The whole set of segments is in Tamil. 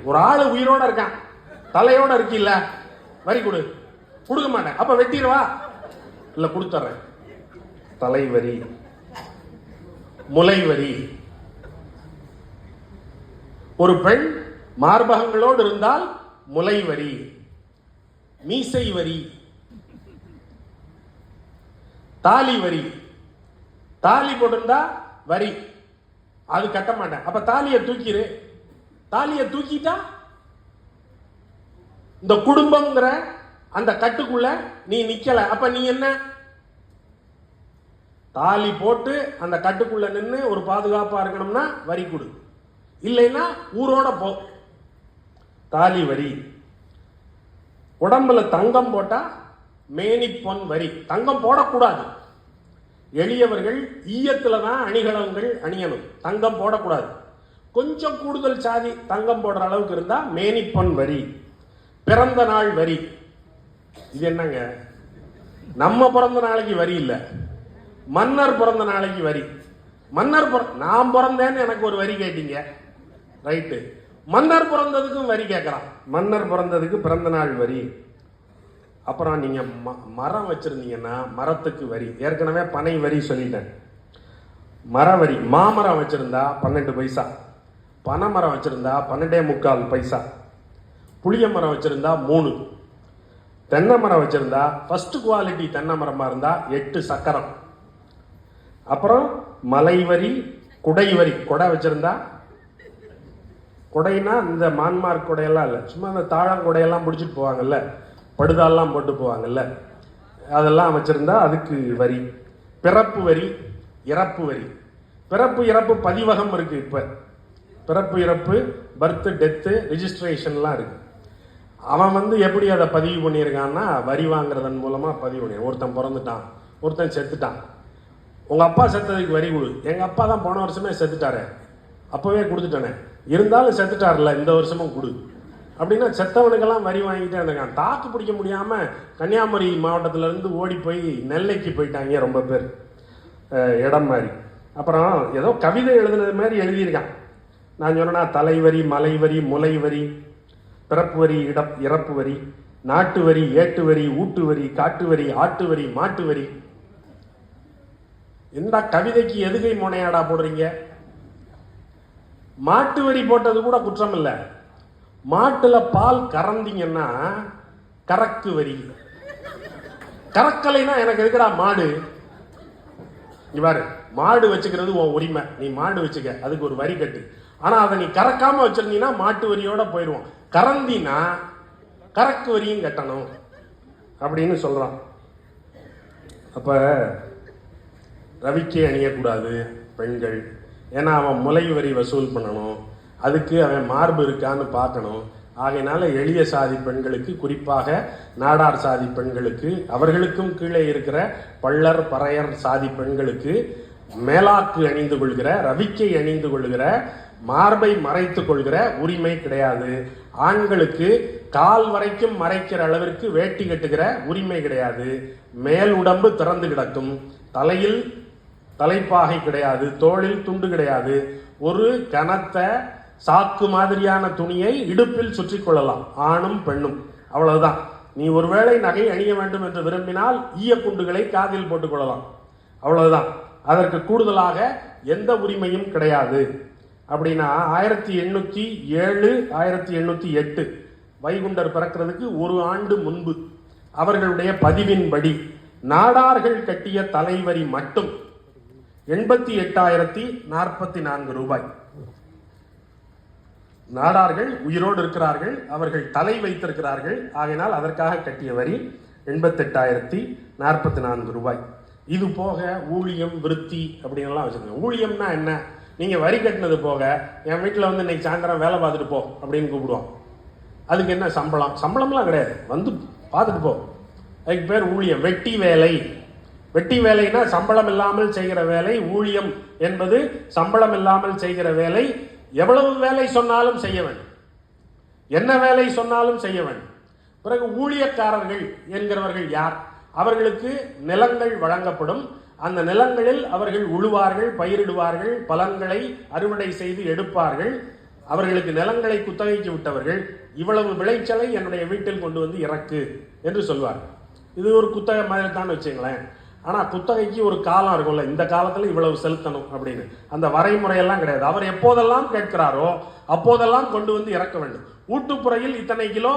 ஒரு ஆளு உயிரோட இருக்கான், தலையோட இருக்கில்ல, வரி கொடு. கொடுக்க மாட்டேன். அப்ப வெட்டிடுவா? இல்ல, கொடுத்துறேன். தலைவரி, முலைவரி. ஒரு பெண் மார்பகங்களோடு இருந்தால் முலைவரி, மீசை வரி, தாலி வரி. தாலி போட்டிருந்தா வரி, அது கட்ட மாட்டேன். அப்ப தாலியை தூக்கிடு. தாலியை தூக்கிட்டா இந்த குடும்பம்ங்கிற அந்த கட்டுக்குள்ள நீ நிக்கல. அப்ப நீ என்ன? தாலி போட்டு அந்த கட்டுக்குள்ள நின்று ஒரு பாதுகாப்பா இருக்கணும்னா வரி கொடு, இல்லைன்னா ஊரோட போ. தாலி வரி. உடம்புல தங்கம் போட்டா மேனி பொன் வரி. தங்கம் போடக்கூடாது. எளியவர்கள் ஈயத்துல தான் அணிகலன்கள் அணியணும், தங்கம் போடக்கூடாது. கொஞ்சம் கூடுதல் சாதி தங்கம் போடுற அளவுக்கு இருந்தா மேனி பொன் வரி. பிறந்த நாள் வரி. இது என்னங்க? நம்ம பிறந்த நாளைக்கு வரி இல்ல, மன்னர் பிறந்த நாளைக்கு வரி. மன்னர் நான் பிறந்தேன்னு எனக்கு ஒரு வரி கேட்டீங்க, ரைட்டு. மன்னர் பிறந்ததுக்கும் வரி கேட்கறான். மன்னர் பிறந்ததுக்கு பிறந்த நாள் வரி. அப்புறம் நீங்க மரம் வச்சிருந்தீங்கன்னா மரத்துக்கு வரி. ஏற்கனவே பனை வரி சொல்லிட்டேன். மர வரி. மாமரம் வச்சிருந்தா 12 பைசா, பனைமரம் வச்சிருந்தா 12.25 பைசா, புளிய மரம் வச்சிருந்தா 3, தென்னை மரம் வச்சிருந்தா ஃபர்ஸ்ட் குவாலிட்டி தென்னை மரமா இருந்தா 8 சக்கரம். அப்புறம் மலை வரி, குடை வரி. கொடை வச்சிருந்தா, கொடைனா இந்த மான்மார்க் கொடையெல்லாம் இல்லை, சும்மா அந்த தாழங்குடையெல்லாம் பிடிச்சிட்டு போவாங்கல்ல, படுதாலாம் போட்டு போவாங்கல்ல, அதெல்லாம் வச்சிருந்தா அதுக்கு வரி. பிறப்பு வரி, இறப்பு வரி. பிறப்பு இறப்பு பதிவகம் இருக்கு. இப்ப பிறப்பு இறப்பு, பர்த் டெத்து ரிஜிஸ்ட்ரேஷன்லாம் இருக்கு. அவன் எப்படி அதை பதிவு பண்ணியிருக்கான்னா வரி வாங்குறதன் மூலமா பதிவு பண்ணி. ஒருத்தன் பிறந்துட்டான், ஒருத்தன் செத்துட்டான். உங்க அப்பா செத்ததுக்கு வரி கொடு. எங்க அப்பா தான் போன வருஷமே செத்துட்டாரு, அப்பவே கொடுத்துட்டானே, இருந்தாலும் செத்துட்டார்ல இந்த வருஷமும் கொடு அப்படின்னா செத்தவனுக்கெல்லாம் வரி வாங்கிட்டே இருக்கான். தாக்கு பிடிக்க முடியாம கன்னியாகுமரி மாவட்டத்துல இருந்து ஓடி போய் நெல்லைக்கு போயிட்டாங்க ரொம்ப பேர், இடம் மாதிரி. அப்புறம் ஏதோ கவிதை எழுதுனது மாதிரி எழுதியிருக்கான். நான் சொன்னா தலைவரி, மலைவரி, முலைவரி, பிறப்பு வரி, இறப்பு வரி, நாட்டு வரி, ஏட்டு வரி, ஊட்டு வரி, காட்டு வரி, ஆட்டு வரி, மாட்டு வரி. இந்த கவிதைக்கு எதுகை முனையாடா போடுறீங்க? மாட்டு வரி போட்டது கூட குற்றம் இல்லை. மாட்டுல பால் கறந்தீங்கன்னா கறக்கு வரி. கறக்கலைன்னா எனக்கு எதுக்குடா மாடு? இவ்வாறு மாடு வச்சுக்கிறது உன் உரிமை, நீ மாடு வச்சுக்க, அதுக்கு ஒரு வரி கட்டு. ஆனா அதை நீ கறக்காம வச்சிருந்தீங்கன்னா மாட்டு வரியோட போயிடுவோம். கறந்தினா கறக்கு வரியும் கட்டணும் அப்படின்னு சொல்றான். அப்ப ரவிக்கே அணியக்கூடாது பெண்கள். ஏன்னா அவன் முலை வரி வசூல் பண்ணணும், அதுக்கு அவன் மார்பு இருக்கான்னு பார்க்கணும். ஆகையினால எளிய சாதி பெண்களுக்கு, குறிப்பாக நாடார் சாதி பெண்களுக்கு, அவர்களுக்கும் கீழே இருக்கிற பள்ளர் பறையர் சாதி பெண்களுக்கு மேலாக்கு அணிந்து கொள்கிற, ரவிக்கை அணிந்து கொள்கிற, மார்பை மறைத்துக் கொள்கிற உரிமை கிடையாது. ஆண்களுக்கு கால் வரைக்கும் மறைக்கிற அளவிற்கு வேட்டி கட்டுகிற உரிமை கிடையாது. மேல் உடம்பு திறந்து கிடக்கும், தலையில் தலைப்பாகை கிடையாது, தோளில் துண்டு கிடையாது. ஒரு கனத்த சாக்கு மாதிரியான துணியை இடுப்பில் சுற்றி கொள்ளலாம் ஆணும் பெண்ணும், அவ்வளவுதான். நீ ஒருவேளை நகை அணிய வேண்டும் என்று விரும்பினால் ஈய குண்டுகளை காதில் போட்டுக் கொள்ளலாம், அவ்வளவுதான். அதற்கு கூடுதலாக எந்த உரிமையும் கிடையாது. அப்படின்னா 1807 1808 வைகுண்டர் பிறக்கிறதுக்கு ஒரு ஆண்டு முன்பு அவர்களுடைய பதிவின்படி நாடார்கள் கட்டிய தலைவரி மட்டும் 88,044 ரூபாய். நாடார்கள் உயிரோடு இருக்கிறார்கள், அவர்கள் தலை வைத்திருக்கிறார்கள். ஆகையினால் அதற்காக கட்டிய வரி 88,044 ரூபாய். இது போக ஊழியம், விருத்தி அப்படின்லாம் வச்சிருக்கேன். ஊழியம்னா என்ன? நீங்க வரி கட்டினது போக என் வீட்டில் இன்னைக்கு சாயந்தரம் வேலை பார்த்துட்டு போ அப்படின்னு கூப்பிடுவோம். அதுக்கு என்ன சம்பளம்? சம்பளம்லாம் கிடையாது, வந்து பார்த்துட்டு போ, அதுக்கு பேர் ஊழியம். வெட்டி வேலை. வெட்டி வேலைனா சம்பளம் இல்லாமல் செய்கிற வேலை. ஊழியம் என்பது சம்பளம் இல்லாமல் செய்கிற வேலை. எவ்வளவு வேலை சொன்னாலும் செய்ய வேண்டும், என்ன வேலை சொன்னாலும் செய்ய வேண்டும். பிறகு ஊழியக்காரர்கள் என்கிறவர்கள் யார்? அவர்களுக்கு நிலங்கள் வழங்கப்படும். அந்த நிலங்களில் அவர்கள் உழுவார்கள், பயிரிடுவார்கள், பலன்களை அறுவடை செய்து எடுப்பார்கள். அவர்களுக்கு நிலங்களை குத்தகைக்கு விட்டவர்கள் இவ்வளவு விளைச்சலை என்னுடைய வீட்டில் கொண்டு வந்து இறக்கு என்று சொல்வார். இது ஒரு குத்தகை மாதிரி தான் வச்சுங்களேன். ஆனால் குத்தகைக்கு ஒரு காலம் இருக்கும்ல, இந்த காலத்தில் இவ்வளவு செலுத்தணும் அப்படின்னு அந்த வரைமுறையெல்லாம் கிடையாது. அவர் எப்போதெல்லாம் கேட்கிறாரோ அப்போதெல்லாம் கொண்டு வந்து இறக்க வேண்டும். ஊட்டுப்புறையில் இத்தனை கிலோ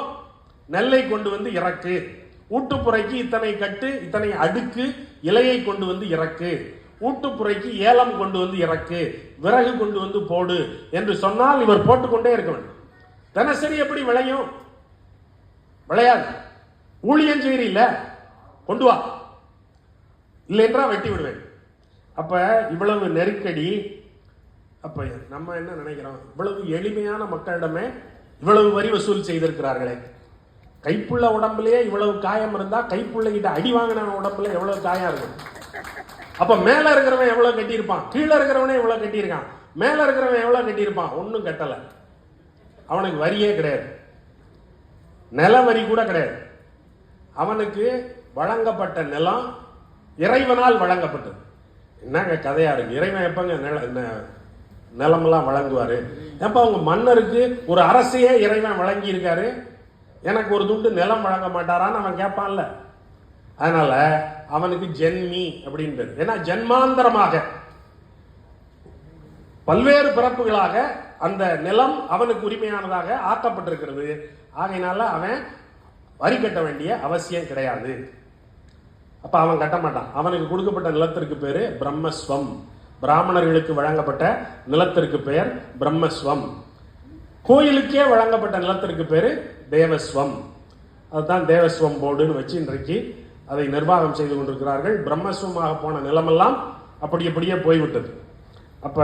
நெல்லை கொண்டு வந்து இறக்கு, ஊட்டுப்புறைக்கு இத்தனை கட்டு இத்தனை அடுக்கு இலையை கொண்டு வந்து இறக்கு, ஊட்டுப்புறைக்கு ஏலம் கொண்டு வந்து இறக்கு, விறகு கொண்டு வந்து போடு என்று சொன்னால் இவர் போட்டுக்கொண்டே இருக்க வேண்டும். தினசரி எப்படி விளையும்? விளையாது. ஊழியம் செய்யறீல்ல, கொண்டு வா, இல்லைன்றா வெட்டி விடுவேன். அப்ப இவ்வளவு நெருக்கடி. அப்ப நம்ம என்ன நினைக்கிறோம்? இவ்வளவு எளிமையான மக்களிடமே இவ்வளவு வரி வசூல் செய்திருக்கிறார்களே. கைப்புள்ள உடம்புலயே இவ்வளவு காயம் இருந்தா கைப்புள்ள கிட்ட அடி வாங்கின உடம்புல எவ்வளவு காயம் இருக்கும்? அப்ப மேல இருக்கிறவன் எவ்வளவு கட்டியிருப்பான், கீழே இருக்கிறவனே எவ்வளவு கட்டியிருக்கான், மேல இருக்கிறவன் எவ்வளவு கட்டியிருப்பான்? ஒன்னும் கட்டல. அவனுக்கு வரியே கிடையாது, நில வரி கூட கிடையாது. அவனுக்கு வழங்கப்பட்ட நிலம் இறைவனால் வழங்கப்பட்டது. என்னங்க கதையா இருக்கு? இறைவன் எப்பங்க நிலமெல்லாம் வழங்குவாரு? எப்ப அவங்க மன்னருக்கு ஒரு அரசையே இறைவன் வழங்கி இருக்காரு, எனக்கு ஒரு துண்டு நிலம் வழங்க மாட்டாரான்னு அவன் கேட்பான்ல. அதனால அவனுக்கு ஜென்மி அப்படின்றது. ஏன்னா ஜென்மாந்தரமாக பல்வேறு பிறப்புகளாக அந்த நிலம் அவனுக்கு உரிமையானதாக ஆக்கப்பட்டிருக்கிறது. ஆகையினால அவன் வரி கட்ட வேண்டிய அவசியம் கிடையாது. அப்ப அவன் கட்ட மாட்டான். அவனுக்கு கொடுக்கப்பட்ட நிலத்திற்கு பேரு பிரம்மஸ்வம். பிராமணர்களுக்கு வழங்கப்பட்ட நிலத்திற்கு பெயர் பிரம்மஸ்வம். கோயிலுக்கே வழங்கப்பட்ட நிலத்திற்கு பேரு தேவஸ்வம். அதுதான் தேவஸ்வம் போர்டுன்னு வச்சு இன்றைக்கு அதை நிர்வாகம் செய்து கொண்டிருக்கிறார்கள். பிரம்மஸ்வமாக போன நிலமெல்லாம் அப்படியே போய்விட்டது. அப்ப